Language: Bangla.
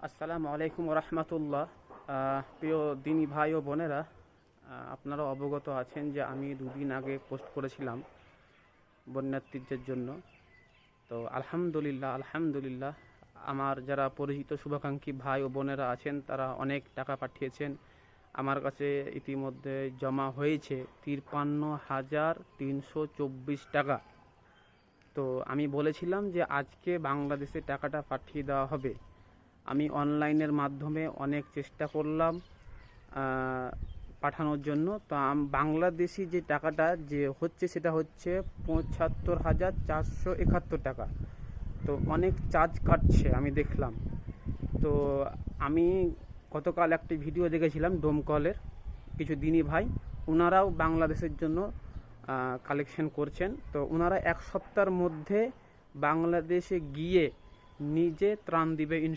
আসসালামু আলাইকুম রহমতুল্লাহ। প্রিয় দিনী ভাই ও বোনেরা, আপনারা অবগত আছেন যে আমি দুদিন আগে পোস্ট করেছিলাম বন্যার্থীদের জন্য। তো আলহামদুলিল্লাহ আমার যারা পরিচিত শুভাকাঙ্ক্ষী ভাই ও বোনেরা আছেন তারা অনেক টাকা পাঠিয়েছেন। আমার কাছে ইতিমধ্যে জমা হয়েছে 53,324 টাকা। তো আমি বলেছিলাম যে আজকে বাংলাদেশে টাকাটা পাঠিয়ে দেওয়া হবে। আমি অনলাইনের মাধ্যমে অনেক চেষ্টা করলাম পাঠানোর জন্য। তো বাংলাদেশি যে টাকাটা যে হচ্ছে সেটা হচ্ছে 75,471 টাকা। তো অনেক চার্জ কাটছে আমি দেখলাম। তো আমি গতকাল একটি ভিডিও দেখেছিলাম ডোমকলের কিছু দিনী ভাই, ওনারাও বাংলাদেশের জন্য কালেকশন করছেন। তো ওনারা এক সপ্তাহের মধ্যে বাংলাদেশে গিয়ে নিজে ত্রাণ দিবে।